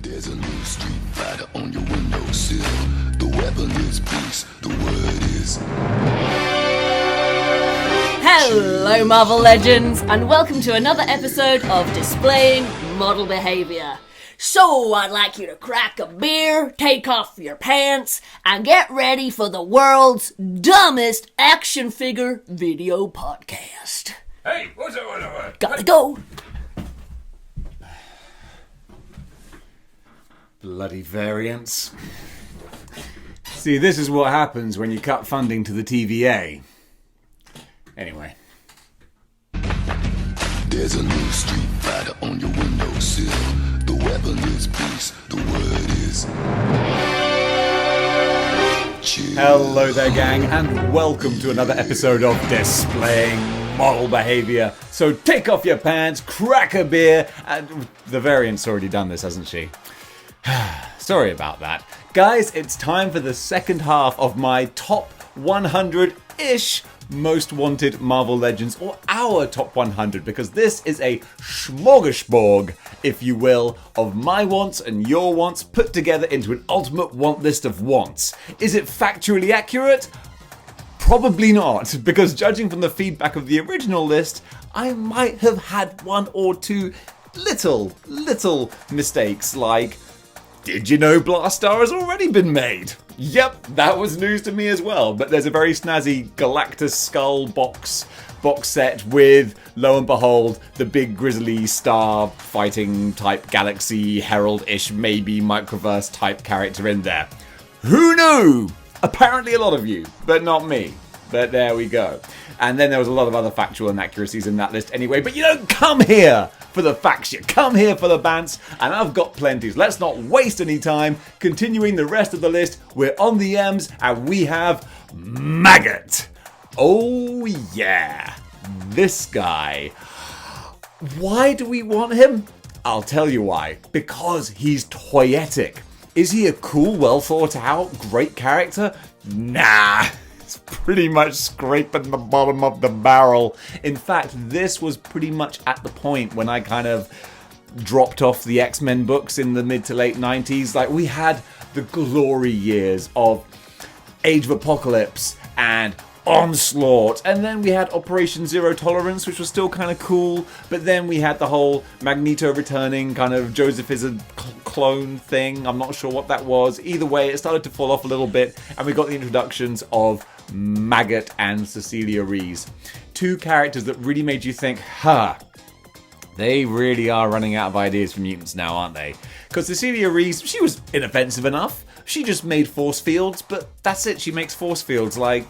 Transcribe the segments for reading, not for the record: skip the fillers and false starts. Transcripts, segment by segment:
There's a new street fighter on your windowsill. The weapon is peace, the word is... Hello Marvel Legends, and welcome to another episode of Displaying Model Behaviour. So I'd like you to crack a beer, take off your pants, and get ready for the world's dumbest action figure video podcast. Hey, what's up? Gotta go. Bloody variants. See, this is what happens when you cut funding to the TVA. Anyway. There's a new street fighter on your windowsill. The weapon is peace, the word is... Chill. Hello there, gang, and welcome to another episode of Displaying Model Behaviour. So take off your pants, crack a beer, and the variant's already done this, hasn't she? Sorry about that. Guys, it's time for the second half of my top 100-ish most wanted Marvel Legends, or our top 100, because this is a smorgasbord, if you will, of my wants and your wants put together into an ultimate want list of wants. Is it factually accurate? Probably not, because judging from the feedback of the original list, I might have had one or two little mistakes, like, did you know Blastar has already been made? Yep, that was news to me as well, but there's a very snazzy Galactus Skull box set with, lo and behold, the big grizzly star fighting type galaxy herald-ish, maybe microverse type character in there. Who knew? Apparently a lot of you, but not me. But there we go. And then there was a lot of other factual inaccuracies in that list anyway, but you don't come here for the facts, you come here for the bants, and I've got plenty. So let's not waste any time. Continuing the rest of the list, we're on the M's, and we have Maggot. Oh yeah, this guy. Why do we want him? I'll tell you why. Because he's toyetic. Is he a cool, well thought out, great character? Nah. It's pretty much scraping the bottom of the barrel. In fact, this was pretty much at the point when I kind of dropped off the XMen books in the mid to late 90s. Like, we had the glory years of Age of Apocalypse and Onslaught, and then we had Operation Zero Tolerance, which was still kind of cool, but then we had the whole Magneto returning, kind of Joseph is a clone thing. I'm not sure what that was. Either way, it started to fall off a little bit, and we got the introductions of Maggot and Cecilia Rees. Two characters that really made you think, they really are running out of ideas for mutants now, aren't they? Because Cecilia Rees, she was inoffensive enough. She just made force fields, but that's it. She makes force fields like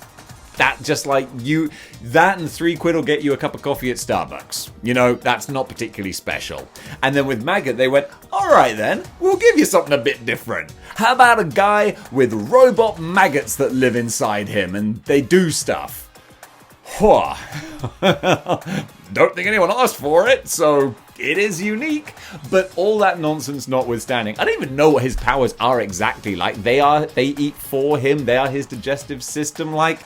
that, just like you. That and £3 will get you a cup of coffee at Starbucks. You know, that's not particularly special. And then with Maggot, they went, alright then, we'll give you something a bit different. How about a guy with robot maggots that live inside him and they do stuff? Don't think anyone asked for it, so it is unique. But all that nonsense notwithstanding, I don't even know what his powers are exactly. Like, they eat for him, they are his digestive system. Like,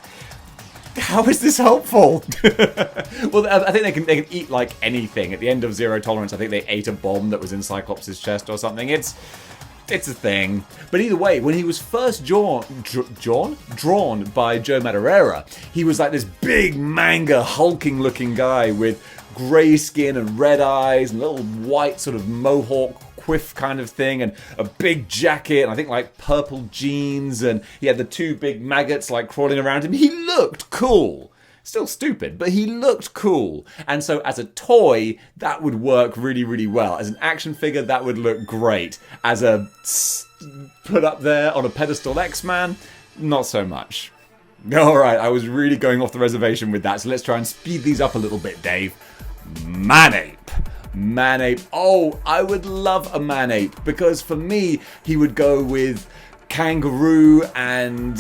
how is this helpful? Well, I think they can eat like anything. At the end of Zero Tolerance, I think they ate a bomb that was in Cyclops' chest or something. It's a thing. But either way, when he was first drawn by Joe Madureira, he was like this big manga hulking looking guy with grey skin and red eyes and a little white sort of mohawk quiff kind of thing and a big jacket and I think like purple jeans, and he had the two big maggots like crawling around him. He looked cool. Still stupid, but he looked cool. And so as a toy, that would work really, really well. As an action figure, that would look great. As a put up there on a pedestal X-Man, not so much. Alright, I was really going off the reservation with that, so let's try and speed these up a little bit, Dave. Manape. Oh, I would love a Manape, because for me, he would go with Kangaroo and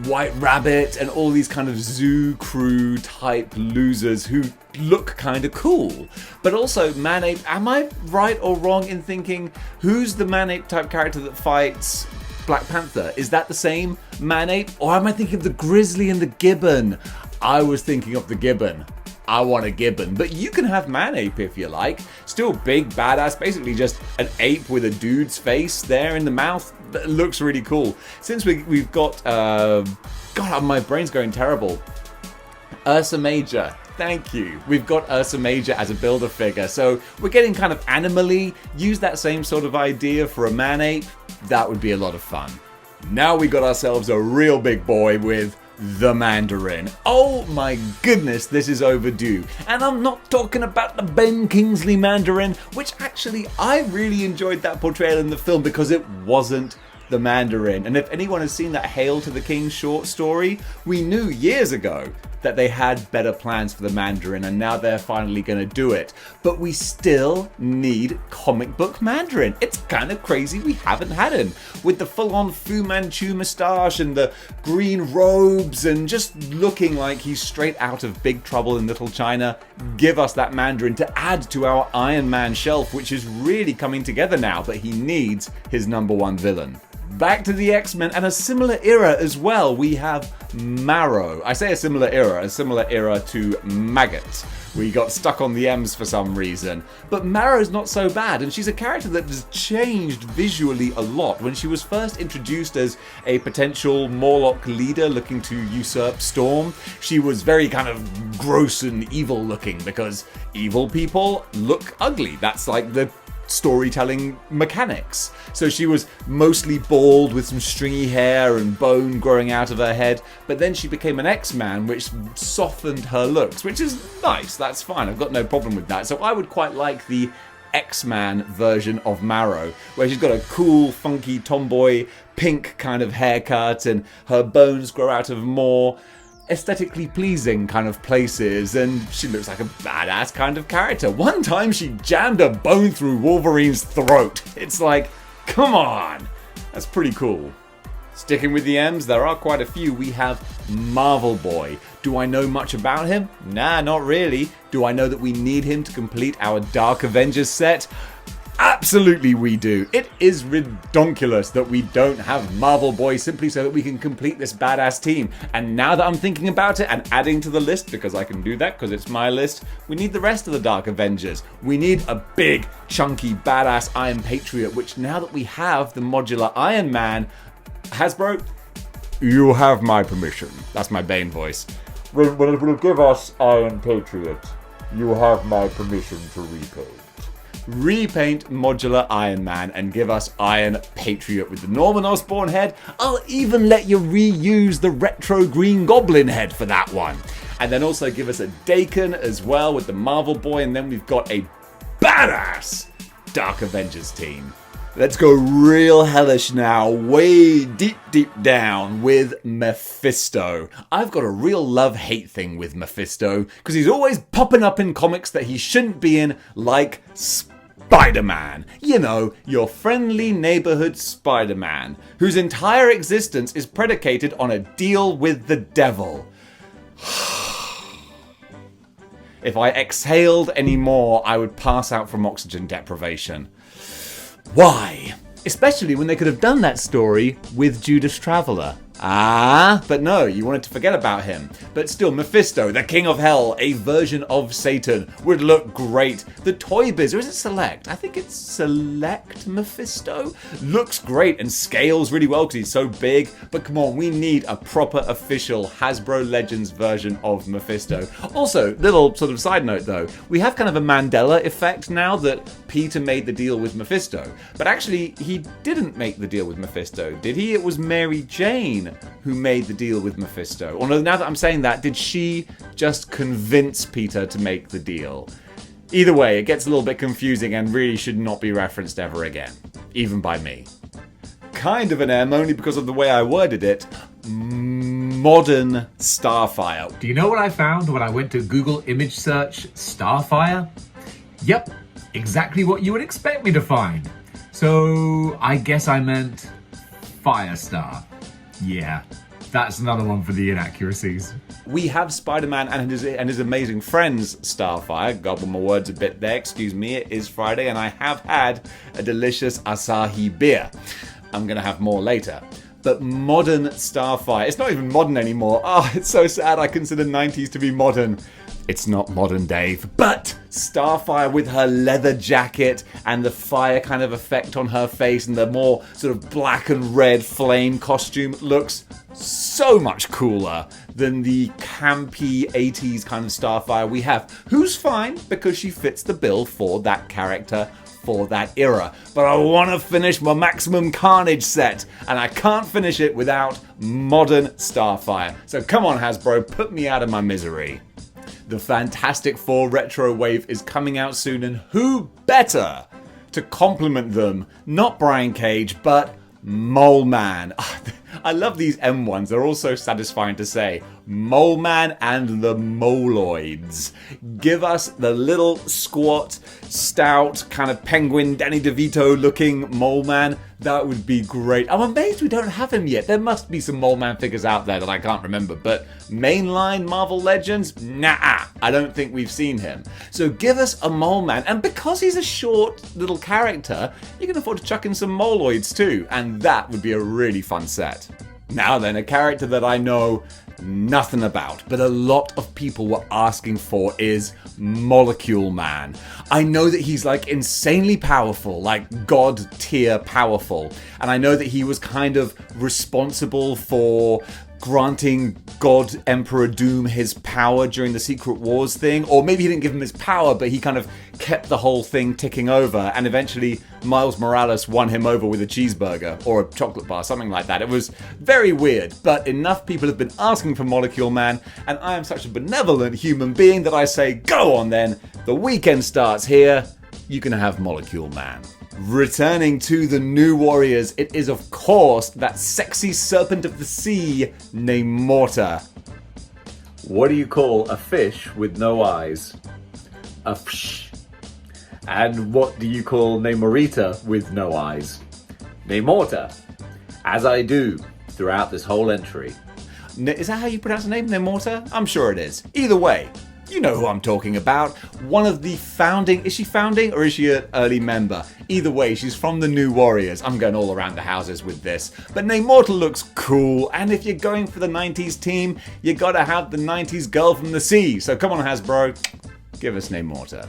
White Rabbit and all these kind of zoo crew type losers who look kind of cool. But also Manape, am I right or wrong in thinking who's the Manape type character that fights Black Panther? Is that the same Manape? Or am I thinking of the Grizzly and the Gibbon? I was thinking of the Gibbon. I want a gibbon. But you can have man-ape if you like. Still big, badass, basically just an ape with a dude's face there in the mouth. That looks really cool. Since we've got... God, my brain's going terrible. Ursa Major. Thank you. We've got Ursa Major as a builder figure. So we're getting kind of animally. Use that same sort of idea for a man-ape. That would be a lot of fun. Now we got ourselves a real big boy with the Mandarin. Oh my goodness, this is overdue. And I'm not talking about the Ben Kingsley Mandarin, which actually I really enjoyed that portrayal in the film because it wasn't the Mandarin. And if anyone has seen that Hail to the King short story, we knew years ago that they had better plans for the Mandarin, and now they're finally going to do it. But we still need comic book Mandarin. It's kind of crazy we haven't had him. With the full-on Fu Manchu moustache and the green robes and just looking like he's straight out of Big Trouble in Little China. Give us that Mandarin to add to our Iron Man shelf, which is really coming together now, but he needs his #1 villain. Back to the X-Men, and a similar era as well. We have Marrow. I say a similar era to Maggot. We got stuck on the M's for some reason. But Marrow's not so bad, and she's a character that has changed visually a lot. When she was first introduced as a potential Morlock leader looking to usurp Storm, she was very kind of gross and evil looking, because evil people look ugly. That's like the storytelling mechanics. So she was mostly bald with some stringy hair and bone growing out of her head, but then she became an X-Man, which softened her looks, which is nice. That's fine. I've got no problem with that. So I would quite like the X-Man version of Marrow, where she's got a cool, funky tomboy pink kind of haircut and her bones grow out of more aesthetically pleasing kind of places, and she looks like a badass kind of character. One time she jammed a bone through Wolverine's throat. It's like, come on! That's pretty cool. Sticking with the M's, there are quite a few. We have Marvel Boy. Do I know much about him? Nah, not really. Do I know that we need him to complete our Dark Avengers set? Absolutely we do. It is redonkulous that we don't have Marvel Boy simply so that we can complete this badass team. And now that I'm thinking about it and adding to the list, because I can do that because it's my list, we need the rest of the Dark Avengers. We need a big, chunky, badass Iron Patriot, which now that we have the modular Iron Man, Hasbro, you have my permission. That's my Bane voice. When it will give us Iron Patriot, you have my permission to repaint. Repaint modular Iron Man and give us Iron Patriot with the Norman Osborn head. I'll even let you reuse the retro Green Goblin head for that one. And then also give us a Daken as well with the Marvel Boy, and then we've got a badass Dark Avengers team. Let's go real hellish now, way deep down with Mephisto. I've got a real love-hate thing with Mephisto, because he's always popping up in comics that he shouldn't be in, like Spider-Man. You know, your friendly neighborhood Spider-Man, whose entire existence is predicated on a deal with the devil. If I exhaled anymore, I would pass out from oxygen deprivation. Why? Especially when they could have done that story with Judas Traveler. But no, you wanted to forget about him. But still, Mephisto, the King of Hell, a version of Satan, would look great. The Toy Biz, or is it Select? I think it's Select Mephisto. Looks great and scales really well because he's so big. But come on, we need a proper official Hasbro Legends version of Mephisto. Also, little sort of side note though, we have kind of a Mandela effect now that Peter made the deal with Mephisto. But actually, he didn't make the deal with Mephisto, did he? It was Mary Jane who made the deal with Mephisto. Or no, now that I'm saying that, did she just convince Peter to make the deal? Either way, it gets a little bit confusing and really should not be referenced ever again. Even by me. Kind of an M, only because of the way I worded it. Modern Starfire. Do you know what I found when I went to Google image search Starfire? Yep, exactly what you would expect me to find. So I guess I meant Firestar. Yeah, that's another one for the inaccuracies. We have Spider-Man and his amazing friends, Starfire. Gobble my words a bit there, excuse me, it is Friday and I have had a delicious Asahi beer. I'm going to have more later. But modern Starfire, it's not even modern anymore. Oh, it's so sad, I consider 90s to be modern. It's not modern Dave, but Starfire with her leather jacket and the fire kind of effect on her face and the more sort of black and red flame costume looks so much cooler than the campy 80s kind of Starfire we have, who's fine because she fits the bill for that character for that era. But I want to finish my Maximum Carnage set, and I can't finish it without modern Starfire. So come on, Hasbro, put me out of my misery. The Fantastic Four Retro Wave is coming out soon, and who better to complement them? Not Brian Cage, but Mole Man. I love these M ones. They're all so satisfying to say. Mole Man and the Moloids. Give us the little squat, stout, kind of penguin Danny DeVito looking Mole Man. That would be great. I'm amazed we don't have him yet. There must be some Mole Man figures out there that I can't remember. But mainline Marvel Legends? Nah, I don't think we've seen him. So give us a Mole Man. And because he's a short little character, you can afford to chuck in some Moloids too. And that would be a really fun set. Now then, a character that I know nothing about, but a lot of people were asking for is Molecule Man. I know that he's like insanely powerful, like god tier powerful, and I know that he was kind of responsible for granting God Emperor Doom his power during the Secret Wars thing, or maybe he didn't give him his power, but he kind of kept the whole thing ticking over, and eventually Miles Morales won him over with a cheeseburger or a chocolate bar, something like that. It was very weird, but enough people have been asking for Molecule Man, and I am such a benevolent human being that I say, go on then, the weekend starts here, you can have Molecule Man. Returning to the New Warriors, it is of course that sexy serpent of the sea, Namorta. What do you call a fish with no eyes? A fish. And what do you call Namorita with no eyes? Namorta. As I do throughout this whole entry. Is that how you pronounce the name, Namorta? I'm sure it is. Either way, you know who I'm talking about. One of the founding... Is she founding or is she an early member? Either way, she's from the New Warriors. I'm going all around the houses with this. But Namorta looks cool. And if you're going for the 90s team, you gotta have the 90s girl from the sea. So come on, Hasbro. Give us Namorta.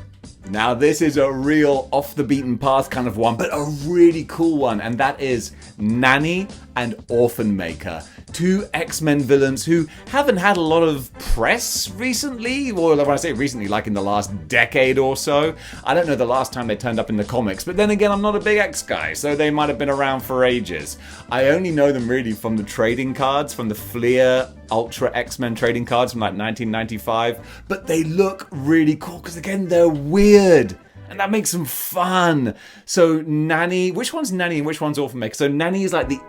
Now this is a real off the beaten path kind of one, but a really cool one. And that is Nanny and Orphan Maker. Two X-Men villains who haven't had a lot of press recently, or when I say recently, like in the last decade or so. I don't know the last time they turned up in the comics, but then again, I'm not a big X guy, so they might have been around for ages. I only know them really from the trading cards, from the Fleer Ultra X-Men trading cards from like 1995, but they look really cool because again, they're weird. And that makes them fun. So Nanny, which one's Nanny and which one's Orphan Maker? So Nanny is like the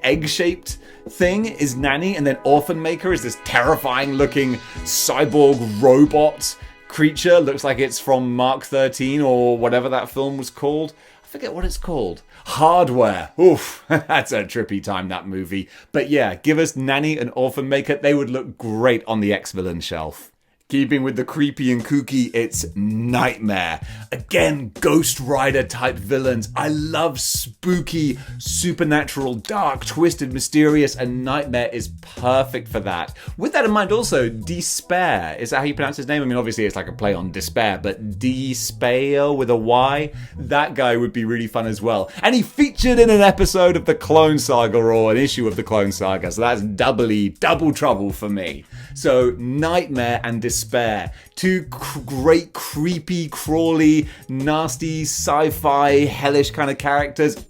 egg-shaped thing is Nanny, and then Orphan Maker is this terrifying looking cyborg robot creature. Looks like it's from Mark 13 or whatever that film was called. I forget what it's called. Hardware. Oof, that's a trippy time, that movie. But yeah, give us Nanny and Orphan Maker. They would look great on the X-Villain shelf. Keeping with the creepy and kooky, it's Nightmare. Again, Ghost Rider type villains. I love spooky, supernatural, dark, twisted, mysterious, and Nightmare is perfect for that. With that in mind also, Despair. Is that how you pronounce his name? I mean, obviously it's like a play on despair, but Despair with a Y? That guy would be really fun as well. And he featured in an episode of the Clone Saga or an issue of the Clone Saga, so that's double trouble for me. So Nightmare and Despair, two great creepy, crawly, nasty, sci-fi, hellish kind of characters.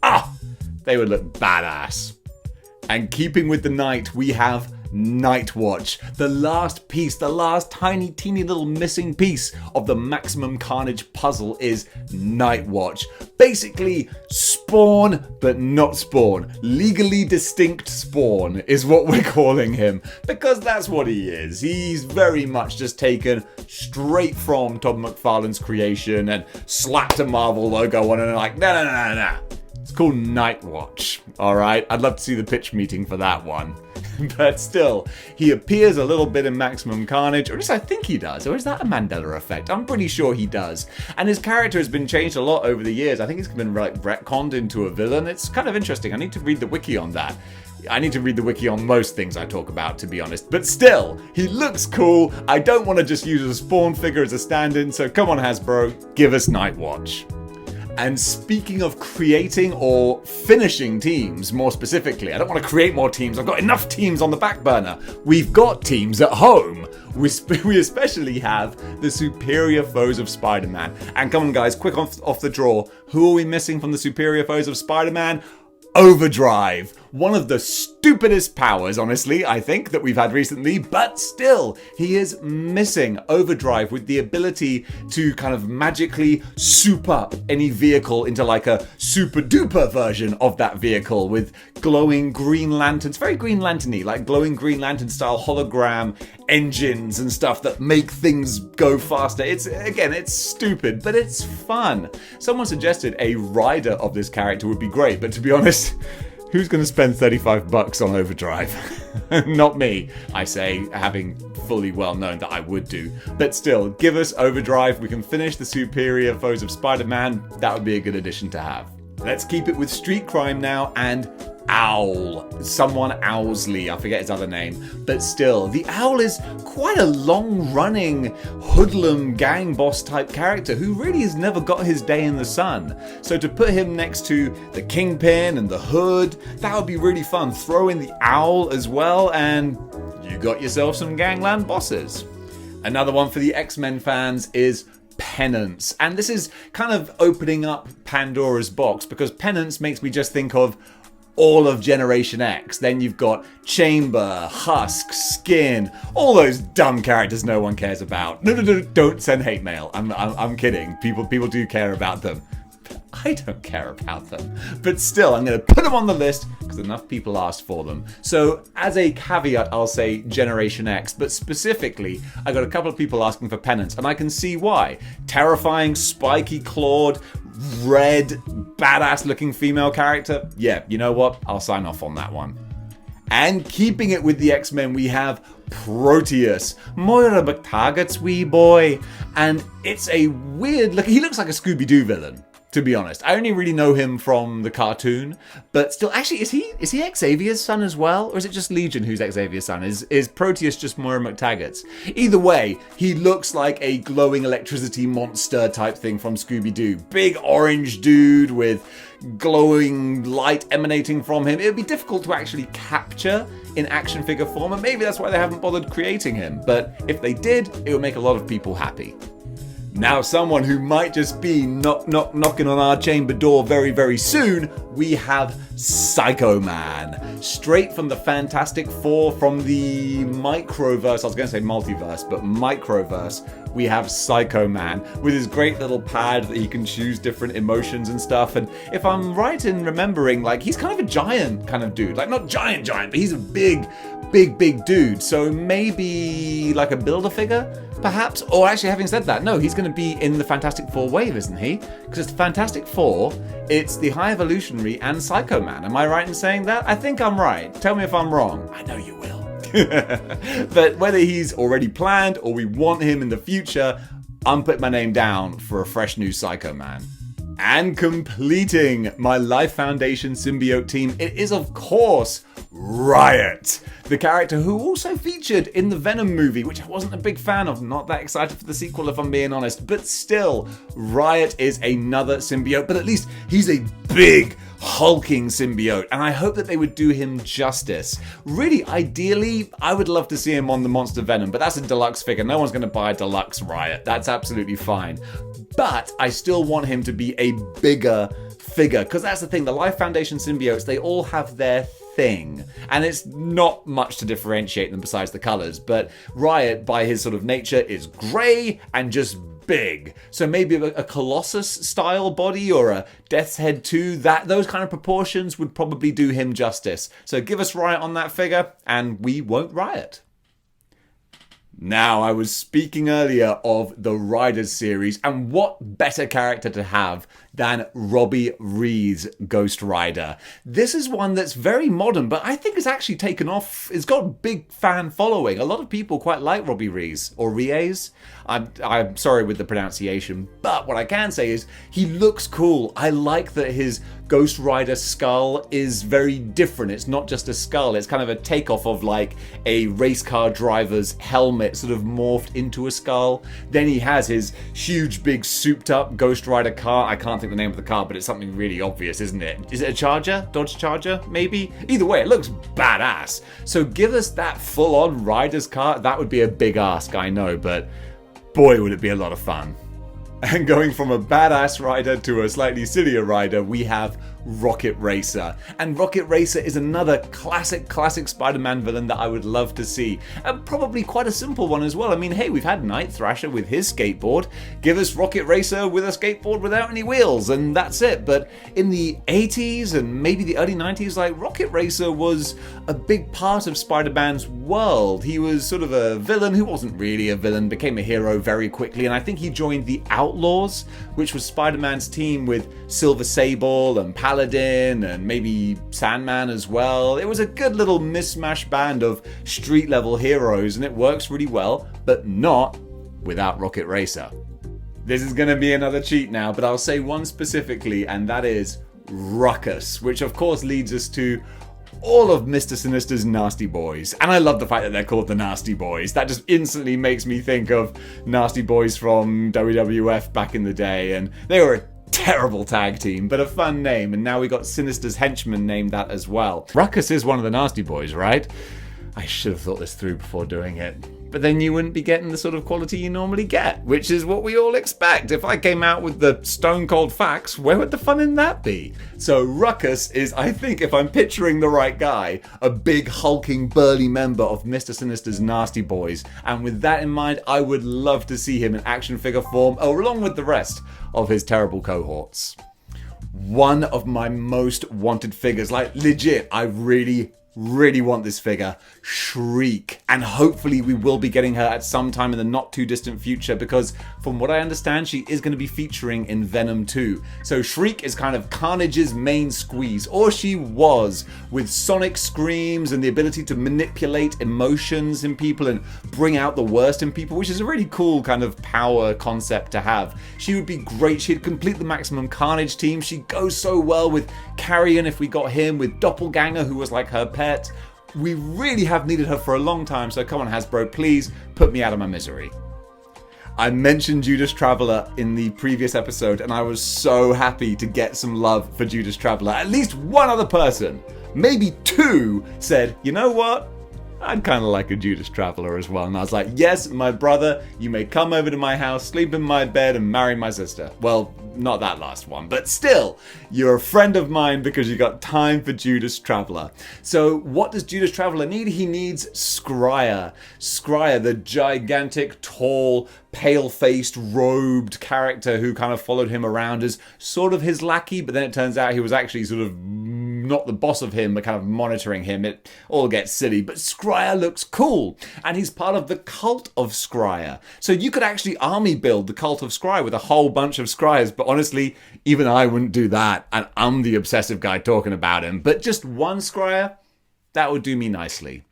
They would look badass. And keeping with the night, we have Nightwatch, the last piece, the last tiny, teeny little missing piece of the Maximum Carnage puzzle is Nightwatch. Basically, Spawn, but not Spawn. Legally distinct Spawn is what we're calling him, because that's what he is. He's very much just taken straight from Todd McFarlane's creation and slapped a Marvel logo on it and like, no. It's called Nightwatch, alright? I'd love to see the pitch meeting for that one. But still, he appears a little bit in Maximum Carnage, or at least I think he does, or is that a Mandela effect? I'm pretty sure he does. And his character has been changed a lot over the years. I think he's been like retconned into a villain. It's kind of interesting. I need to read the wiki on that. I need to read the wiki on most things I talk about, to be honest. But still, he looks cool. I don't want to just use a Spawn figure as a stand-in, so come on Hasbro, give us Nightwatch. And speaking of creating or finishing teams, more specifically, I don't want to create more teams. I've got enough teams on the back burner. We've got teams at home. We especially have the Superior Foes of Spider-Man. And come on guys, quick off the draw. Who are we missing from the Superior Foes of Spider-Man? Overdrive. One of the stupidest powers, honestly, I think, that we've had recently, but still, he is missing Overdrive with the ability to kind of magically soup up any vehicle into like a super duper version of that vehicle with glowing Green Lanterns, very Green Lantern-y, like glowing Green Lantern style hologram engines and stuff that make things go faster. It's stupid, but it's fun. Someone suggested a rider of this character would be great, but to be honest, who's going to spend $35 on Overdrive? Not me, I say, having fully well known that I would do. But still, give us Overdrive. We can finish the Superior Foes of Spider-Man. That would be a good addition to have. Let's keep it with street crime now and Owl. Someone Owlsley, I forget his other name. But still, the Owl is quite a long-running hoodlum gang boss type character who really has never got his day in the sun. So to put him next to the Kingpin and the Hood, that would be really fun. Throw in the Owl as well and you got yourself some gangland bosses. Another one for the X-Men fans is Penance. And this is kind of opening up Pandora's box because Penance makes me just think of all of Generation X. Then you've got Chamber, Husk, Skin, all those dumb characters no one cares about. No, don't send hate mail. I'm kidding. People do care about them. I don't care about them. But still, I'm going to put them on the list because enough people asked for them. So as a caveat, I'll say Generation X, but specifically, I got a couple of people asking for Penance, and I can see why. Terrifying, spiky clawed, red, badass looking female character. Yeah, you know what? I'll sign off on that one. And keeping it with the X-Men, we have Prometheus, Mera McTaggart's wee boy. And it's a weird look. He looks like a Scooby-Doo villain, to be honest. I only really know him from the cartoon, but still, actually, is he Xavier's son as well? Or is it just Legion who's Xavier's son? Is Proteus just Moira McTaggart's? Either way, he looks like a glowing electricity monster type thing from Scooby-Doo. Big orange dude with glowing light emanating from him. It would be difficult to actually capture in action figure form, and maybe that's why they haven't bothered creating him. But if they did, it would make a lot of people happy. Now, someone who might just be knocking on our chamber door very, very soon, we have Psychoman. Straight from the Fantastic Four, from the Microverse, I was going to say multiverse, but Microverse, we have Psychoman with his great little pad that he can choose different emotions and stuff. And if I'm right in remembering, like, he's kind of a giant kind of dude. Like, not giant, but he's a big dude. So maybe like a Build-A-Figure, perhaps? Or actually, having said that, no, he's going to be in the Fantastic Four wave, isn't he? Because it's the Fantastic Four, it's the High Evolutionary and Psychoman. Am I right in saying that? I think I'm right. Tell me if I'm wrong. I know you will. But whether he's already planned or we want him in the future, I'm putting my name down for a fresh new Psychoman. And completing my Life Foundation symbiote team, it is of course Riot, the character who also featured in the Venom movie, which I wasn't a big fan of. Not that excited for the sequel, if I'm being honest. But still, Riot is another symbiote, but at least he's a big, hulking symbiote, and I hope that they would do him justice. Really, ideally, I would love to see him on the Monster Venom, but that's a deluxe figure. No one's going to buy a deluxe Riot. That's absolutely fine. But I still want him to be a bigger figure, because that's the thing. The Life Foundation symbiotes, they all have their thing, and it's not much to differentiate them besides the colors. But Riot, by his sort of nature, is grey and just big. So maybe a Colossus style body or a Death's Head 2, those kind of proportions would probably do him justice. So give us Riot on that figure and we won't riot. Now, I was speaking earlier of the Riders series, and what better character to have than Robbie Ree's Ghost Rider. This is one that's very modern, but I think it's actually taken off. It's got a big fan following. A lot of people quite like Robbie Ree's, or Rie's. I'm sorry with the pronunciation, but what I can say is he looks cool. I like that his Ghost Rider skull is very different. It's not just a skull, it's kind of a takeoff of like a race car driver's helmet sort of morphed into a skull. Then he has his huge big souped up Ghost Rider car. I can't think the name of the car, but it's something really obvious, isn't it? Is it a Charger? Dodge Charger? Maybe? Either way, it looks badass. So give us that full on rider's car. That would be a big ask, I know, but boy would it be a lot of fun. And going from a badass rider to a slightly sillier rider, we have Rocket Racer. And Rocket Racer is another classic Spider-Man villain that I would love to see. And probably quite a simple one as well. I mean, hey, we've had Night Thrasher with his skateboard. Give us Rocket Racer with a skateboard without any wheels, and that's it. But in the 80s and maybe the early 90s, like, Rocket Racer was a big part of Spider-Man's world. He was sort of a villain who wasn't really a villain, became a hero very quickly, and I think he joined the Outlaws, which was Spider-Man's team with Silver Sable and Paladin and maybe Sandman as well. It was a good little mishmash band of street level heroes, and it works really well, but not without Rocket Racer. This is going to be another cheat now, but I'll say one specifically, and that is Ruckus, which of course leads us to all of Mr. Sinister's Nasty Boys. And I love the fact that they're called the Nasty Boys. That just instantly makes me think of Nasty Boys from WWF back in the day, and they were a terrible tag team, but a fun name, and now we got Sinister's henchman named that as well. Ruckus is one of the Nasty Boys, right? I should have thought this through before doing it. But then you wouldn't be getting the sort of quality you normally get, which is what we all expect. If I came out with the stone cold facts, where would the fun in that be? So Ruckus is, I think, if I'm picturing the right guy, a big hulking burly member of Mr. Sinister's Nasty Boys. And with that in mind, I would love to see him in action figure form, along with the rest of his terrible cohorts. One of my most wanted figures, like legit, I really want this figure, Shriek, and hopefully we will be getting her at some time in the not too distant future, because from what I understand she is going to be featuring in Venom 2. So Shriek is kind of Carnage's main squeeze, or she was, with sonic screams and the ability to manipulate emotions in people and bring out the worst in people, which is a really cool kind of power concept to have. She would be great. She'd complete the Maximum Carnage team. She goes so well with Carrion if we got him, with Doppelganger, who was like her pet. We really have needed her for a long time, so come on Hasbro, please put me out of my misery. I mentioned Judas Traveler in the previous episode, and I was so happy to get some love for Judas Traveler. At least one other person, maybe two, said, you know what? I'd kind of like a Judas Traveler as well. And I was like, yes, my brother, you may come over to my house, sleep in my bed, and marry my sister. Well, not that last one, but still, you're a friend of mine because you got time for Judas Traveler. So what does Judas Traveler need? He needs Scryer. Scryer, the gigantic, tall, pale-faced, robed character who kind of followed him around as sort of his lackey, but then it turns out he was actually sort of not the boss of him, but kind of monitoring him. It all gets silly, but Scryer looks cool, and he's part of the cult of Scryer. So you could actually army build the cult of Scryer with a whole bunch of Scryers, but honestly, even I wouldn't do that, and I'm the obsessive guy talking about him. But just one Scryer, that would do me nicely.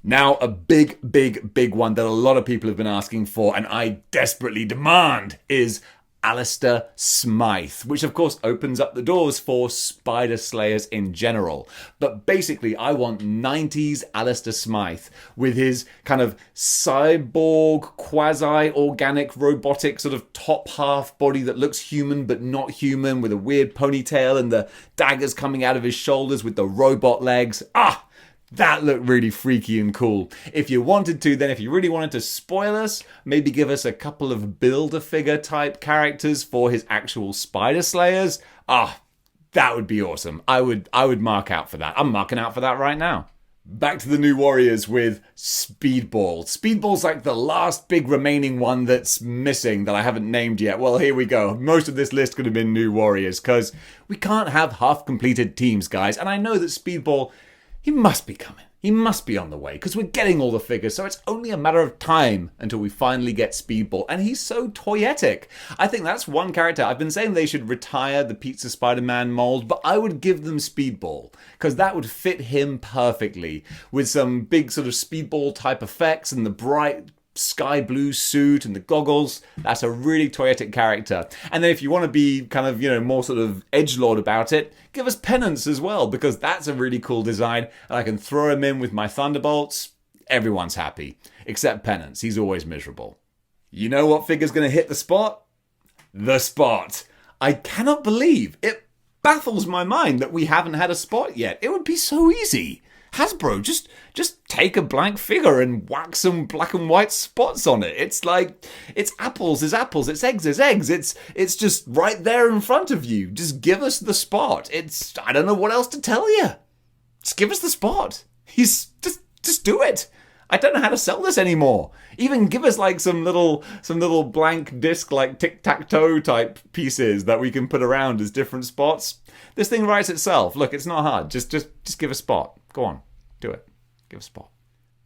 Now, a big one that a lot of people have been asking for, and I desperately demand, is Alistair Smythe, which of course opens up the doors for Spider Slayers in general. But basically, I want 90s Alistair Smythe with his kind of cyborg, quasi-organic, robotic sort of top half body that looks human but not human, with a weird ponytail and the daggers coming out of his shoulders with the robot legs. That looked really freaky and cool. If you wanted to, then if you really wanted to spoil us, maybe give us a couple of Build-A-Figure type characters for his actual Spider Slayers. That would be awesome. I would mark out for that. I'm marking out for that right now. Back to the New Warriors with Speedball. Speedball's like the last big remaining one that's missing that I haven't named yet. Well, here we go. Most of this list could have been New Warriors, because we can't have half-completed teams, guys. And I know that Speedball, he must be coming. He must be on the way, because we're getting all the figures, so it's only a matter of time until we finally get Speedball, and he's so toyetic. I think that's one character. I've been saying they should retire the Pizza Spider-Man mold, but I would give them Speedball, because that would fit him perfectly, with some big sort of Speedball type effects and the bright sky blue suit and the goggles. That's a really toyetic character. And then if you want to be kind of, more sort of edgelord about it, give us Penance as well, because that's a really cool design, and I can throw him in with my Thunderbolts. Everyone's happy, except Penance. He's always miserable. You know what figure's going to hit the spot? The spot. I cannot believe it. Baffles my mind that we haven't had a spot yet. It would be so easy. Hasbro, just take a blank figure and whack some black and white spots on it. It's like, it's apples is apples, it's eggs is eggs. It's just right there in front of you. Just give us the spot. I don't know what else to tell you. Just give us the spot. Just do it. I don't know how to sell this anymore. Even give us like some little blank disc, like tic-tac-toe type pieces that we can put around as different spots. This thing writes itself. Look, it's not hard. Just give a spot. Go on, do it. Give a spot.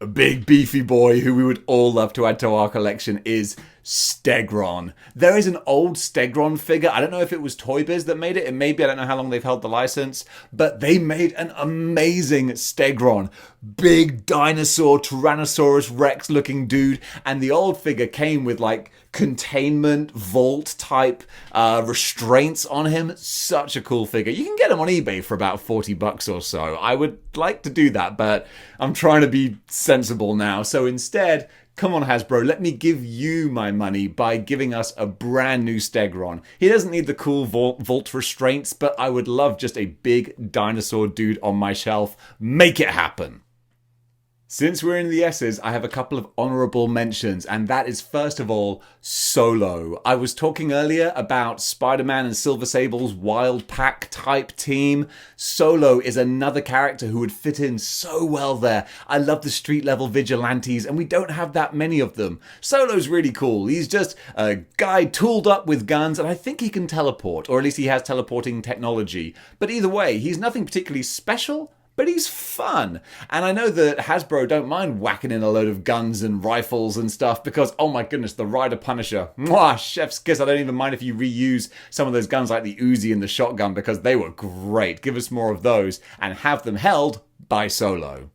A big beefy boy who we would all love to add to our collection is Stegron. There is an old Stegron figure. I don't know if it was Toy Biz that made it. It may be. I don't know how long they've held the license. But they made an amazing Stegron. Big dinosaur, Tyrannosaurus Rex looking dude. And the old figure came with like containment, vault type restraints on him. Such a cool figure. You can get him on eBay for about $40 or so. I would like to do that, but I'm trying to be sensible now. So instead, come on Hasbro, let me give you my money by giving us a brand new Stegron. He doesn't need the cool vault restraints, but I would love just a big dinosaur dude on my shelf. Make it happen. Since we're in the S's, I have a couple of honourable mentions, and that is first of all, Solo. I was talking earlier about Spider-Man and Silver Sable's Wild Pack type team. Solo is another character who would fit in so well there. I love the street level vigilantes, and we don't have that many of them. Solo's really cool. He's just a guy tooled up with guns, and I think he can teleport, or at least he has teleporting technology. But either way, he's nothing particularly special, but he's fun. And I know that Hasbro don't mind whacking in a load of guns and rifles and stuff because, oh my goodness, the Rider Punisher. Mwah, chef's kiss. I don't even mind if you reuse some of those guns like the Uzi and the shotgun because they were great. Give us more of those and have them held by Solo.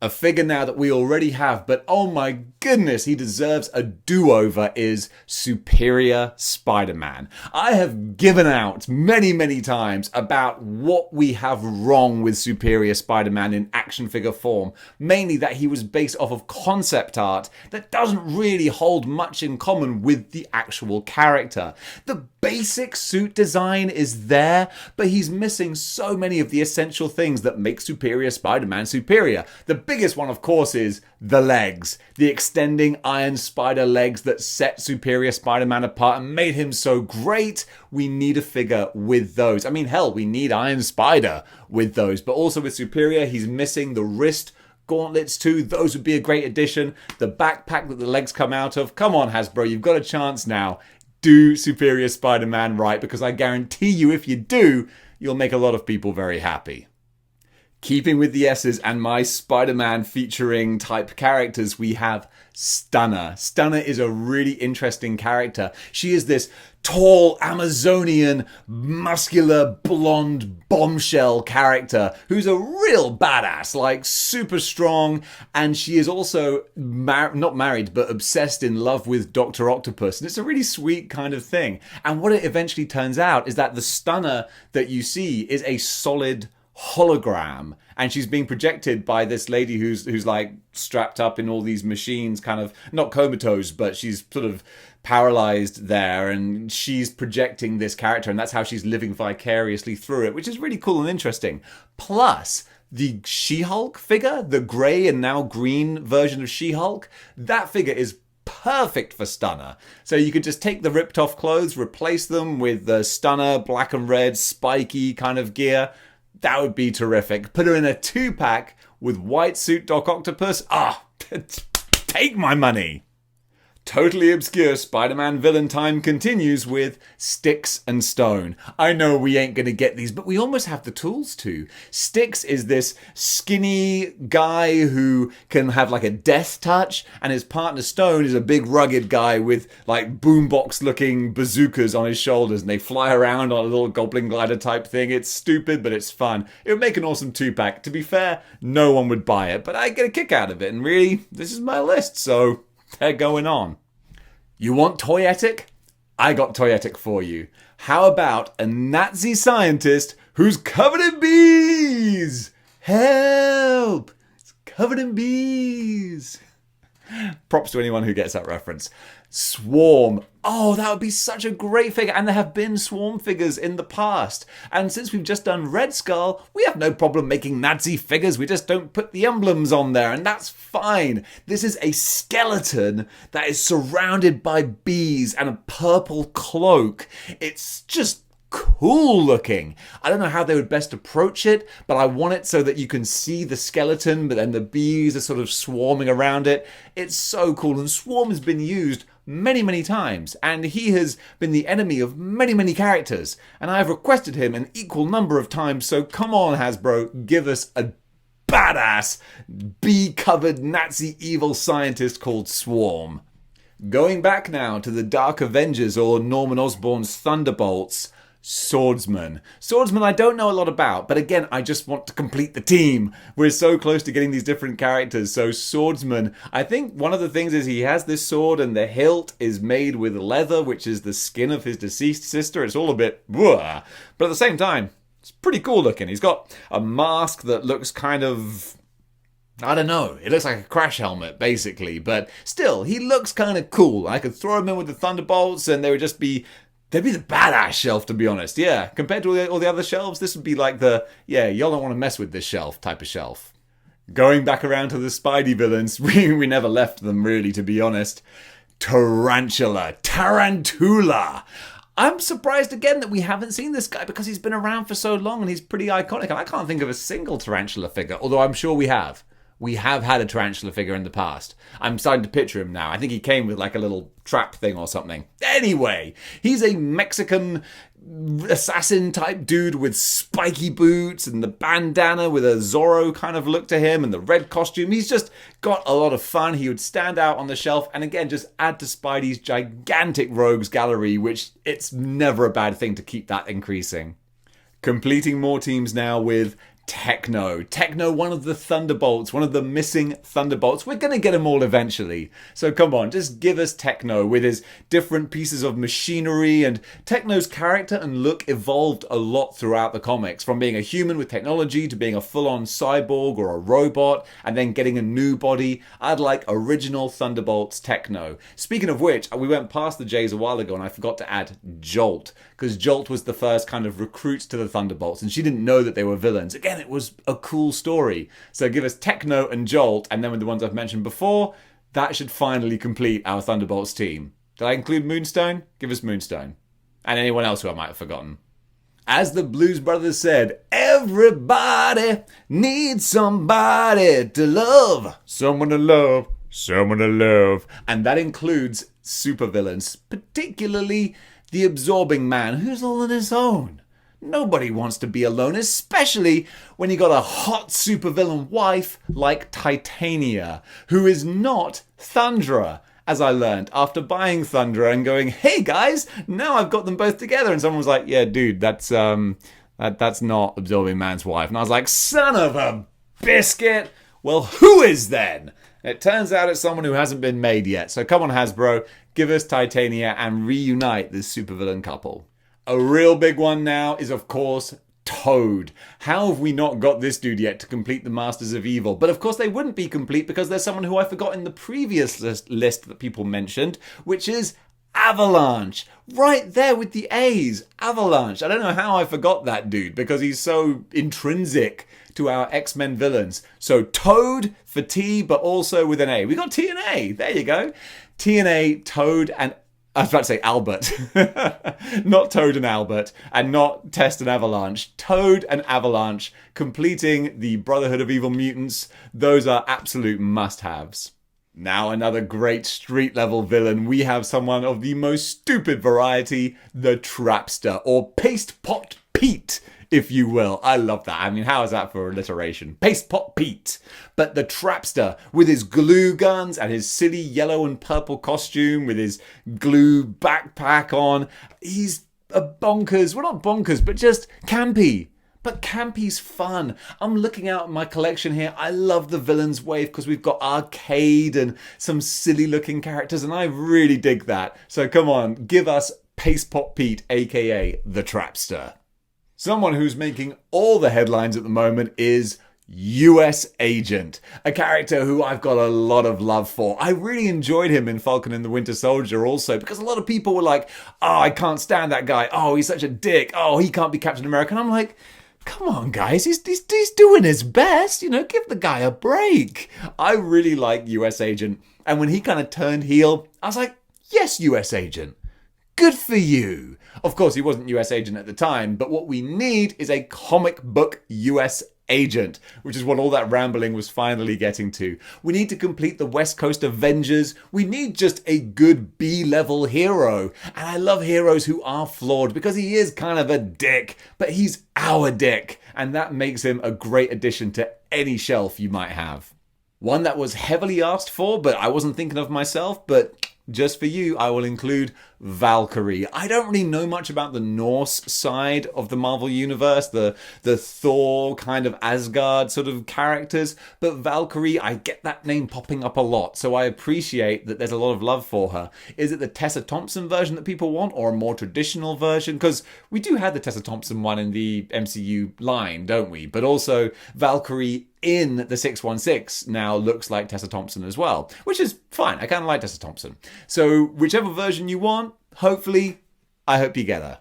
A figure now that we already have, but oh my goodness, he deserves a do-over, is Superior Spider-Man. I have given out many times about what we have wrong with Superior Spider-Man in action figure form. Mainly that he was based off of concept art that doesn't really hold much in common with the actual character. The basic suit design is there, but he's missing so many of the essential things that make Superior Spider-Man superior. The biggest one, of course, is the legs. The extending Iron Spider legs that set Superior Spider-Man apart and made him so great. We need a figure with those. I mean, hell, we need Iron Spider with those. But also with Superior, he's missing the wrist gauntlets too. Those would be a great addition. The backpack that the legs come out of. Come on, Hasbro, you've got a chance now. Do Superior Spider-Man right, because I guarantee you if you do, you'll make a lot of people very happy. Keeping with the S's and my Spider-Man featuring type characters, we have Stunner. Stunner is a really interesting character. She is this tall, Amazonian, muscular, blonde bombshell character who's a real badass, like super strong, and she is also not married, but obsessed in love with Dr. Octopus, and it's a really sweet kind of thing. And what it eventually turns out is that the Stunner that you see is a solid hologram, and she's being projected by this lady who's like strapped up in all these machines, kind of not comatose, but she's sort of paralyzed there, and she's projecting this character, and that's how she's living vicariously through it, which is really cool and interesting. Plus, the She-Hulk figure, the grey and now green version of She-Hulk, that figure is perfect for Stunner. So you could just take the ripped off clothes, replace them with the Stunner black and red spiky kind of gear. That would be terrific. Put her in a 2-pack with white suit Doc Octopus. Take my money. Totally obscure Spider-Man villain time continues with Sticks and Stone. I know we ain't gonna get these, but we almost have the tools to. Sticks is this skinny guy who can have like a death touch, and his partner Stone is a big rugged guy with like boombox looking bazookas on his shoulders, and they fly around on a little goblin glider type thing. It's stupid, but it's fun. It would make an awesome 2-pack. To be fair, no one would buy it, but I get a kick out of it, and really, this is my list, so they're going on. You want toyetic? I got toyetic for you. How about a Nazi scientist who's covered in bees? Help! It's covered in bees. Props to anyone who gets that reference. Swarm. Oh, that would be such a great figure. And there have been Swarm figures in the past. And since we've just done Red Skull, we have no problem making Nazi figures. We just don't put the emblems on there, and that's fine. This is a skeleton that is surrounded by bees and a purple cloak. It's just cool looking. I don't know how they would best approach it, but I want it so that you can see the skeleton, but then the bees are sort of swarming around it. It's so cool, and Swarm has been used many times, and he has been the enemy of many characters, and I've requested him an equal number of times, so come on Hasbro, give us a badass bee-covered Nazi evil scientist called Swarm. Going back now to the Dark Avengers or Norman Osborn's Thunderbolts, Swordsman. Swordsman I don't know a lot about, but again, I just want to complete the team. We're so close to getting these different characters, so Swordsman, I think one of the things is he has this sword and the hilt is made with leather, which is the skin of his deceased sister. It's all a bit, but at the same time, it's pretty cool looking. He's got a mask that looks kind of, I don't know, it looks like a crash helmet, basically, but still, he looks kind of cool. I could throw him in with the Thunderbolts and they would just be, they'd be the badass shelf, to be honest. Yeah, compared to all the other shelves, this would be like the, yeah, y'all don't want to mess with this shelf type of shelf. Going back around to the Spidey villains, we never left them really, to be honest. Tarantula. I'm surprised again that we haven't seen this guy because he's been around for so long and he's pretty iconic. And I can't think of a single Tarantula figure, although I'm sure we have. We have had a Tarantula figure in the past. I'm starting to picture him now. I think he came with like a little trap thing or something. Anyway, he's a Mexican assassin type dude with spiky boots and the bandana with a Zorro kind of look to him and the red costume. He's just got a lot of fun. He would stand out on the shelf and again just add to Spidey's gigantic rogues gallery, which it's never a bad thing to keep that increasing. Completing more teams now with Techno. Techno, one of the Thunderbolts, one of the missing Thunderbolts. We're going to get them all eventually. So come on, just give us Techno with his different pieces of machinery. And Techno's character and look evolved a lot throughout the comics, from being a human with technology to being a full-on cyborg or a robot and then getting a new body. I'd like original Thunderbolts Techno. Speaking of which, we went past the J's a while ago and I forgot to add Jolt, because Jolt was the first kind of recruit to the Thunderbolts and she didn't know that they were villains. Again, it was a cool story. So give us Techno and Jolt, and then with the ones I've mentioned before, that should finally complete our Thunderbolts team. Did I include Moonstone? Give us Moonstone. And anyone else who I might have forgotten. As the Blues Brothers said, everybody needs somebody to love. Someone to love. Someone to love. And that includes supervillains, particularly the Absorbing Man, who's all on his own. Nobody wants to be alone, especially when you got a hot supervillain wife like Titania, who is not Thundra, as I learned after buying Thundra and going, hey guys, now I've got them both together. And someone was like, yeah, dude, that's not Absorbing Man's wife. And I was like, son of a biscuit. Well, who is then? It turns out it's someone who hasn't been made yet. So come on, Hasbro, give us Titania and reunite this supervillain couple. A real big one now is, of course, Toad. How have we not got this dude yet to complete the Masters of Evil? But of course they wouldn't be complete because there's someone who I forgot in the previous list that people mentioned, which is Avalanche. Right there with the A's. Avalanche. I don't know how I forgot that dude because he's so intrinsic to our X-Men villains. So Toad for T, but also with an A. We got T and A. There you go. T and A, Toad, and I was about to say Albert. Not Toad and Albert, and not Test and Avalanche. Toad and Avalanche completing the Brotherhood of Evil Mutants. Those are absolute must-haves. Now another great street level villain. We have someone of the most stupid variety, the Trapster, or Paste Pot Pete, if you will. I love that. I mean, how is that for alliteration? Paste Pot Pete. But the Trapster, with his glue guns and his silly yellow and purple costume, with his glue backpack on, he's a bonkers, well not bonkers, but just campy. But campy's fun. I'm looking out at my collection here. I love the villains wave because we've got arcade and some silly looking characters, and I really dig that. So come on, give us Paste Pot Pete, aka the Trapster. Someone who's making all the headlines at the moment is US Agent, a character who I've got a lot of love for. I really enjoyed him in Falcon and the Winter Soldier also, because a lot of people were like, oh, I can't stand that guy. Oh, he's such a dick. Oh, he can't be Captain America. And I'm like, come on, guys, he's doing his best. You know, give the guy a break. I really like US Agent. And when he kind of turned heel, I was like, yes, US Agent. Good for you. Of course, he wasn't US Agent at the time, but what we need is a comic book US Agent, which is what all that rambling was finally getting to. We need to complete the West Coast Avengers. We need just a good B-level hero. And I love heroes who are flawed because he is kind of a dick, but he's our dick. And that makes him a great addition to any shelf you might have. One that was heavily asked for, but I wasn't thinking of myself, but just for you, I will include Valkyrie. I don't really know much about the Norse side of the Marvel Universe, the Thor kind of Asgard sort of characters, but Valkyrie, I get that name popping up a lot, so I appreciate that there's a lot of love for her. Is it the Tessa Thompson version that people want, or a more traditional version? Because we do have the Tessa Thompson one in the MCU line, don't we? But also Valkyrie in the 616 now looks like Tessa Thompson as well, which is fine. I kind of like Tessa Thompson. So whichever version you want, hopefully, I hope you get her.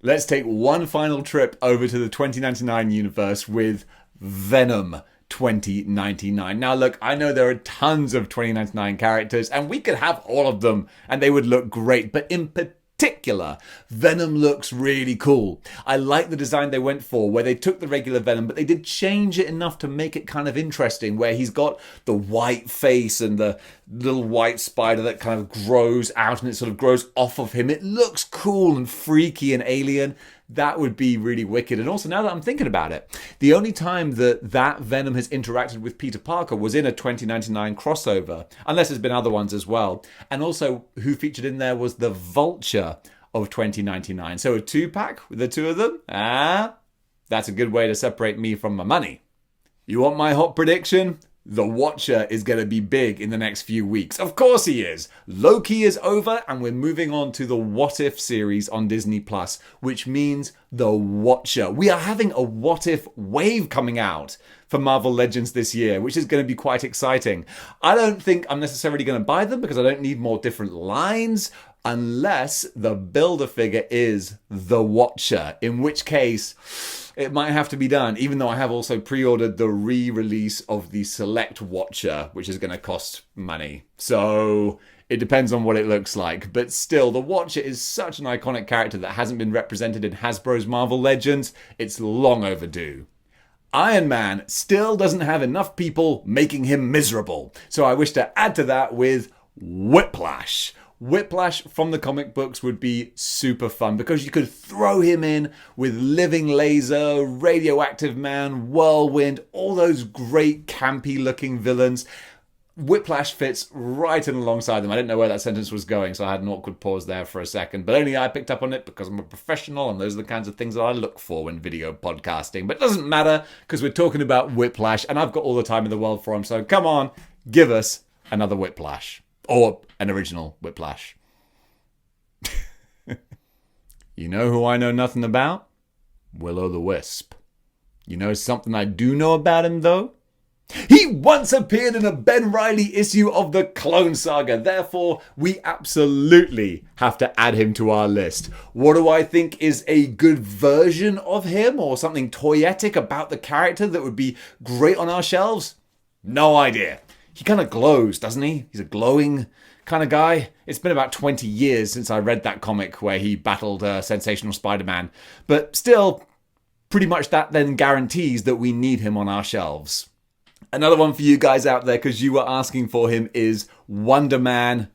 Let's take one final trip over to the 2099 universe with Venom 2099. Now look, I know there are tons of 2099 characters and we could have all of them and they would look great, but in particular, Venom looks really cool. I like the design they went for, where they took the regular Venom, but they did change it enough to make it kind of interesting, where he's got the white face and the little white spider that kind of grows out and it sort of grows off of him. It looks cool and freaky and alien. That would be really wicked. And also, now that I'm thinking about it, the only time that Venom has interacted with Peter Parker was in a 2099 crossover, unless there's been other ones as well. And also, who featured in there was the Vulture of 2099. So a 2-pack with the two of them? That's a good way to separate me from my money. You want my hot prediction? The Watcher is going to be big in the next few weeks. Of course he is. Loki is over and we're moving on to the What If series on Disney+, which means The Watcher. We are having a What If wave coming out for Marvel Legends this year, which is going to be quite exciting. I don't think I'm necessarily going to buy them because I don't need more different lines unless the Build-A-Figure is The Watcher, in which case it might have to be done, even though I have also pre-ordered the re-release of the Select Watcher, which is going to cost money. So it depends on what it looks like. But still, the Watcher is such an iconic character that hasn't been represented in Hasbro's Marvel Legends. It's long overdue. Iron Man still doesn't have enough people making him miserable. So I wish to add to that with Whiplash. Whiplash from the comic books would be super fun because you could throw him in with Living Laser, Radioactive Man, Whirlwind, all those great campy looking villains. Whiplash fits right in alongside them. I didn't know where that sentence was going, so I had an awkward pause there for a second. But only I picked up on it because I'm a professional and those are the kinds of things that I look for when video podcasting. But it doesn't matter because we're talking about Whiplash and I've got all the time in the world for him. So come on, give us another Whiplash. Or an original Whiplash. You know who I know nothing about? Will-O-the-Wisp. You know something I do know about him, though? He once appeared in a Ben Reilly issue of the Clone Saga. Therefore, we absolutely have to add him to our list. What do I think is a good version of him or something toyetic about the character that would be great on our shelves? No idea. He kind of glows, doesn't he? He's a glowing kind of guy. It's been about 20 years since I read that comic where he battled Sensational Spider-Man. But still, pretty much that then guarantees that we need him on our shelves. Another one for you guys out there, because you were asking for him, is Wonder Man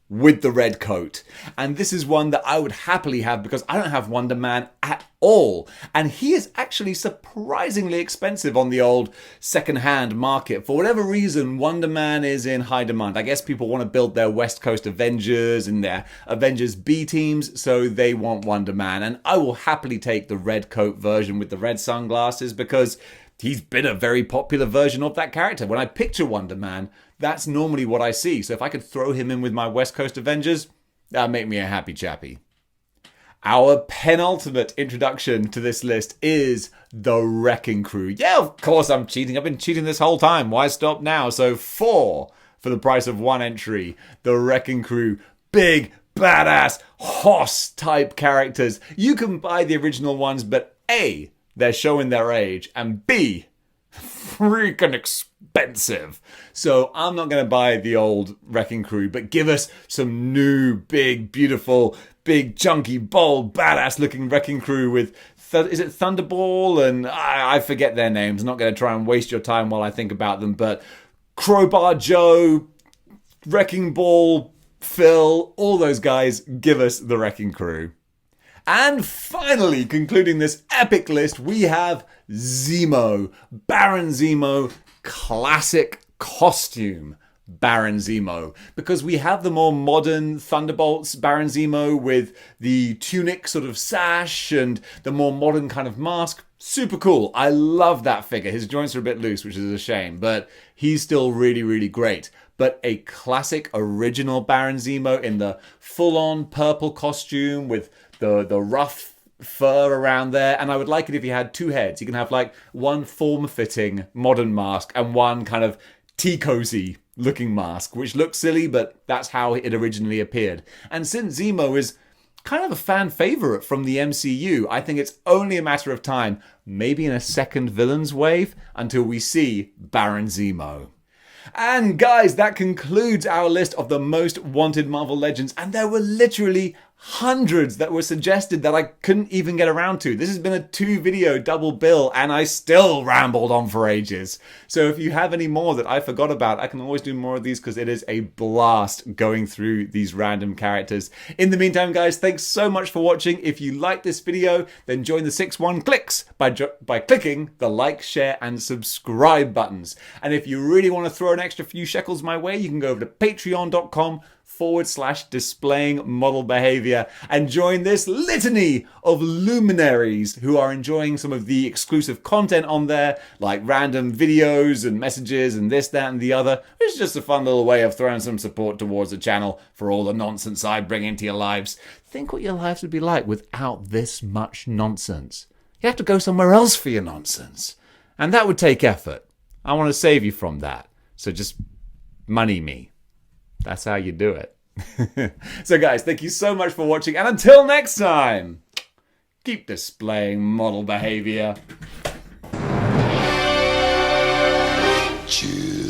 with the red coat. And this is one that I would happily have because I don't have Wonder Man at all. And he is actually surprisingly expensive on the old second-hand market. For whatever reason, Wonder Man is in high demand. I guess people want to build their West Coast Avengers and their Avengers B teams, so they want Wonder Man. And I will happily take the red coat version with the red sunglasses because he's been a very popular version of that character. When I picture Wonder Man, that's normally what I see. So if I could throw him in with my West Coast Avengers, that'd make me a happy chappy. Our penultimate introduction to this list is the Wrecking Crew. Yeah, of course I'm cheating. I've been cheating this whole time. Why stop now? So 4 for the price of 1 entry. The Wrecking Crew. Big, badass, hoss type characters. You can buy the original ones, but A, they're showing their age, and B, freaking expensive. So I'm not going to buy the old Wrecking Crew, but give us some new, big, beautiful, big, chunky, bold, badass looking Wrecking Crew with, is it Thunderball? And I forget their names. I'm not going to try and waste your time while I think about them, but Crowbar Joe, Wrecking Ball, Phil, all those guys, give us the Wrecking Crew. And finally, concluding this epic list, we have Zemo. Baron Zemo, classic costume Baron Zemo. Because we have the more modern Thunderbolts Baron Zemo with the tunic sort of sash and the more modern kind of mask. Super cool. I love that figure. His joints are a bit loose, which is a shame, but he's still really, really great. But a classic original Baron Zemo in the full-on purple costume with the rough fur around there, and I would like it if he had 2 heads. You can have like one form-fitting modern mask and one kind of tea-cozy looking mask, which looks silly, but that's how it originally appeared. And since Zemo is kind of a fan favorite from the MCU, I think it's only a matter of time, maybe in a second villains wave, until we see Baron Zemo. And guys, that concludes our list of the most wanted Marvel Legends, and there were literally hundreds that were suggested that I couldn't even get around to. This has been a 2-video double bill, and I still rambled on for ages. So if you have any more that I forgot about, I can always do more of these because it is a blast going through these random characters. In the meantime, guys, thanks so much for watching. If you like this video, then join the 6-1 clicks by clicking the like, share, and subscribe buttons. And if you really want to throw an extra few shekels my way, you can go over to patreon.com/displaying model behavior and join this litany of luminaries who are enjoying some of the exclusive content on there, like random videos and messages and this, that, and the other. It's just a fun little way of throwing some support towards the channel for all the nonsense I bring into your lives. Think what your lives would be like without this much nonsense. You have to go somewhere else for your nonsense, and that would take effort. I want to save you from that, so just money me. That's how you do it. So guys, thank you so much for watching, and until next time, keep displaying model behavior. Cheers.